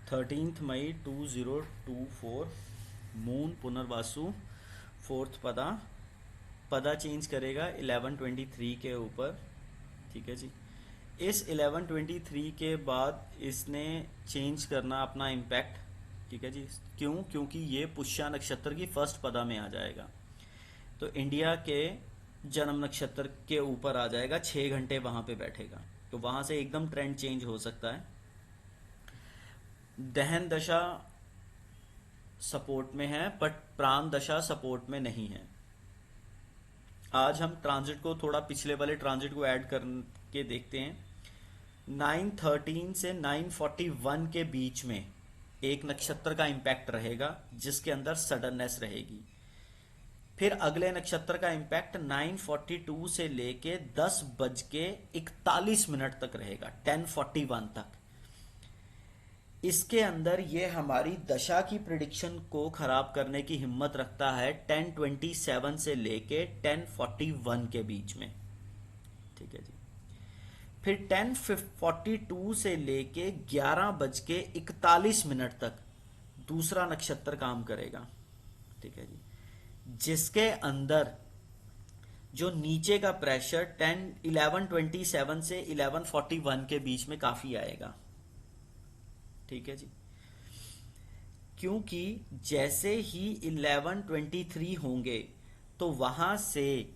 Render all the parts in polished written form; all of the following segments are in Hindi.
13 मई 2024 मून पुनर्वासु फोर्थ पदा। पदा चेंज करेगा 1123 के ऊपर। ठीक है जी। इस 1123 के बाद इसने चेंज करना अपना इम्पैक्ट। ठीक है जी। क्यों? क्योंकि ये पुष्य नक्षत्र की फर्स्ट पदा में आ जाएगा, तो इंडिया के जन्म नक्षत्र के ऊपर आ जाएगा, 6 घंटे वहां पे बैठेगा, तो वहां से एकदम ट्रेंड चेंज हो सकता है। दहन दशा सपोर्ट में है बट प्राण दशा सपोर्ट में नहीं है। आज हम ट्रांजिट को थोड़ा पिछले वाले ट्रांजिट को ऐड करके देखते हैं। 913 से 941 के बीच में एक नक्षत्र का इम्पैक्ट रहेगा जिसके अंदर सडननेस रहेगी। फिर अगले नक्षत्र का इम्पैक्ट 942 से लेके 10:41 तक रहेगा, 1041 तक। इसके अंदर ये हमारी दशा की प्रिडिक्शन को खराब करने की हिम्मत रखता है 1027 से लेके 1041 के बीच में। ठीक है जी। फिर 1042 से लेके 11:41 तक दूसरा नक्षत्र काम करेगा। ठीक है जी। जिसके अंदर जो नीचे का प्रेशर 1127 से 1141 के बीच में काफी आएगा। ठीक है जी। क्योंकि जैसे ही 1123 होंगे तो वहां से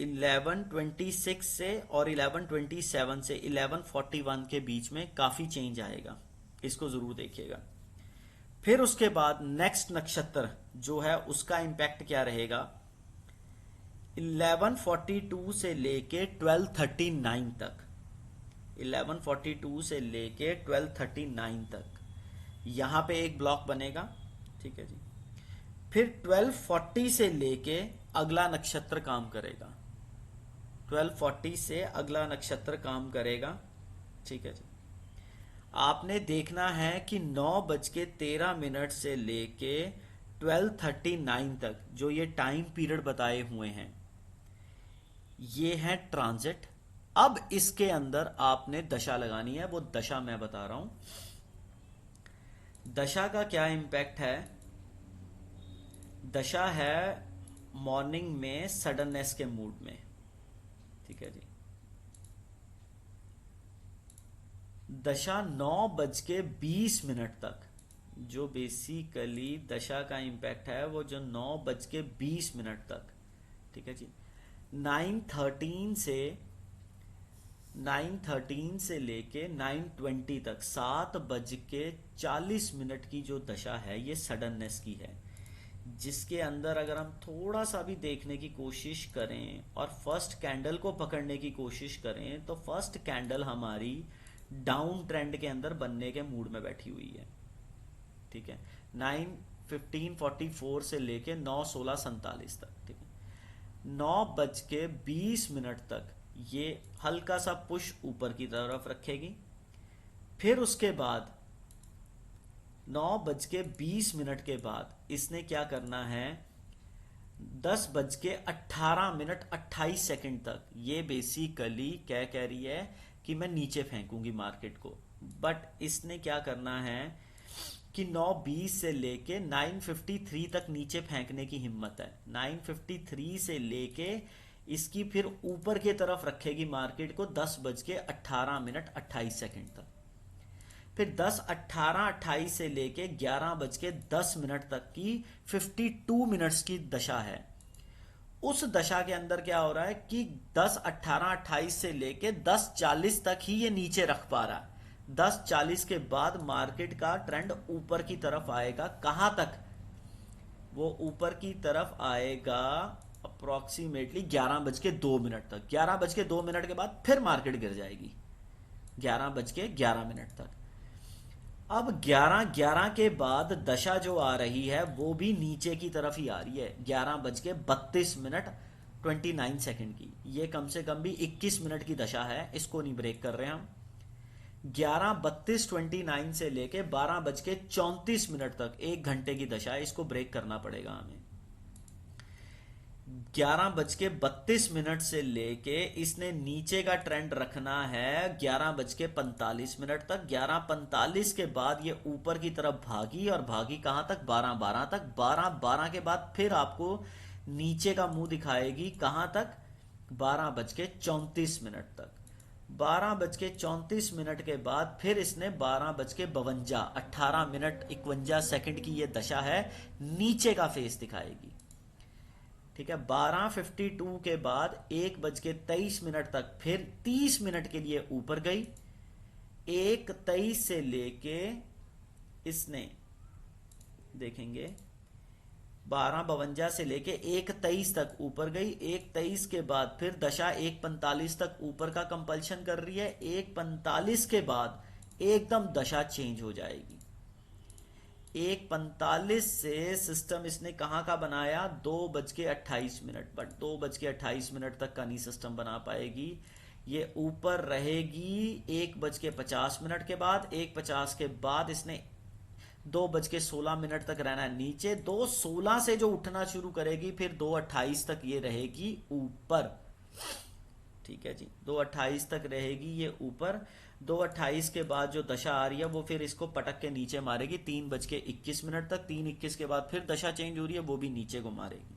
1126 से और 1127 से 1141 के बीच में काफी चेंज आएगा, इसको जरूर देखिएगा। फिर उसके बाद नेक्स्ट नक्षत्र जो है उसका इंपैक्ट क्या रहेगा, 1142 से लेके 1239 तक। 1142 से लेके 1239 तक यहां पे एक ब्लॉक बनेगा। ठीक है जी। फिर 1240 से लेके अगला नक्षत्र काम करेगा, 1240 से अगला नक्षत्र काम करेगा। ठीक है जी। आपने देखना है कि 9:13 से लेके 1239 तक जो ये टाइम पीरियड बताए हुए हैं ये है ट्रांजिट। अब इसके अंदर आपने दशा लगानी है, वो दशा मैं बता रहा हूं। दशा का क्या इंपैक्ट है? दशा है मॉर्निंग में सडननेस के मूड में। ठीक है जी। दशा 9:20 तक, जो बेसिकली दशा का इंपैक्ट है वो जो 9:20 तक। ठीक है जी। 913 से लेके 920 तक 7:40 की जो दशा है ये सडननेस की है, जिसके अंदर अगर हम थोड़ा सा भी देखने की कोशिश करें और फर्स्ट कैंडल को पकड़ने की कोशिश करें तो फर्स्ट कैंडल हमारी डाउन ट्रेंड के अंदर बनने के मूड में बैठी हुई है। ठीक है। 9:15:44 से लेके 9:16:47 तक। ठीक है। 9:20 तक ये हल्का सा पुश ऊपर की तरफ रखेगी। फिर उसके बाद 9:20 के बाद इसने क्या करना है, 10:18:28 तक ये बेसिकली क्या कह रही है कि मैं नीचे फेंकूंगी मार्केट को। बट इसने क्या करना है कि 9:20 से लेके 9:53 तक नीचे फेंकने की हिम्मत है। 9:53 से लेके इसकी फिर ऊपर की तरफ रखेगी मार्केट को 10:18:28 तक। फिर 10:18:28 से लेके 11:10 तक की 52 मिनट्स की दशा है। उस दशा के अंदर क्या हो रहा है कि 10:18:28 से लेके 10:40 तक ही ये नीचे रख पा रहा है। 10:40 के बाद मार्केट का ट्रेंड ऊपर की तरफ आएगा। कहां तक? वो ऊपर की तरफ आएगा अप्रोक्सीमेटली 11:02 तक। 11:02 के बाद फिर मार्केट गिर जाएगी 11:11 तक। अब 11:11 के बाद दशा जो आ रही है वो भी नीचे की तरफ ही आ रही है, 11:32:29 की। ये कम से कम भी 21 मिनट की दशा है, इसको नहीं ब्रेक कर रहे हम। 11:32:29 से लेके 12:34 तक 1 घंटे की दशा है, इसको ब्रेक करना पड़ेगा हमें। 11:32 से लेके इसने नीचे का ट्रेंड रखना है 11:45 तक। 11:45 के बाद ये ऊपर की तरफ भागी और भागी कहां तक? 12:12 तक। 12:12 के बाद फिर आपको नीचे का मुंह दिखाएगी कहां तक? 12:34 तक। 12:34 के बाद फिर इसने 12:52 18 मिनट 51 सेकंड की ये दशा है, नीचे का फेस दिखाएगी। ठीक है, 12:52 के बाद 1:23 तक फिर 30 मिनट के लिए ऊपर गई। 1:23 से लेके इसने देखेंगे 12:52 से लेके 1:23 तक ऊपर गई। 1:23 के बाद फिर दशा 1:45 तक ऊपर का कंपल्शन कर रही है। 1:45 के बाद एकदम दशा चेंज हो जाएगी। 1:45 से सिस्टम इसने कहां का बनाया? 2:28, बट 2:28 तक का नहीं सिस्टम बना पाएगी। ये ऊपर रहेगी 1:50 के बाद। 1:50 के बाद इसने 2:16 तक रहना है नीचे। 2:16 से जो उठना शुरू करेगी फिर 2:28 तक ये रहेगी ऊपर। ठीक है जी, 2:28 तक रहेगी ये ऊपर। 2:28 के बाद जो दशा आ रही है वो फिर इसको पटक के नीचे मारेगी 3:21 तक। 3:21 के बाद फिर दशा चेंज हो रही है, वो भी नीचे को मारेगी।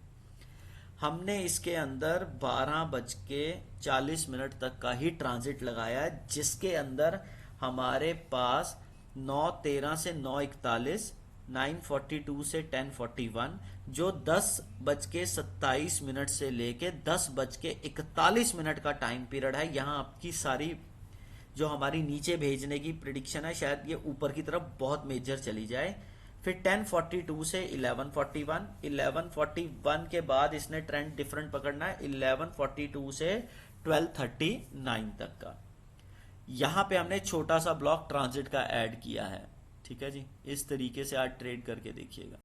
हमने इसके अंदर 12:40 तक का ही ट्रांजिट लगाया है, जिसके अंदर हमारे पास 9:13 से 9:41, 9:42 से 10:41, जो 10:27 से लेके 10:41 का टाइम पीरियड है। यहाँ आपकी सारी जो हमारी नीचे भेजने की प्रिडिक्शन है, शायद ये ऊपर की तरफ बहुत मेजर चली जाए। फिर 10:42 से 11:41, 11:41 के बाद इसने ट्रेंड डिफरेंट पकड़ना है 11:42 से 12:39 तक का। यहां पे हमने छोटा सा ब्लॉक ट्रांजिट का ऐड किया है। ठीक है जी, इस तरीके से आज ट्रेड करके देखिएगा।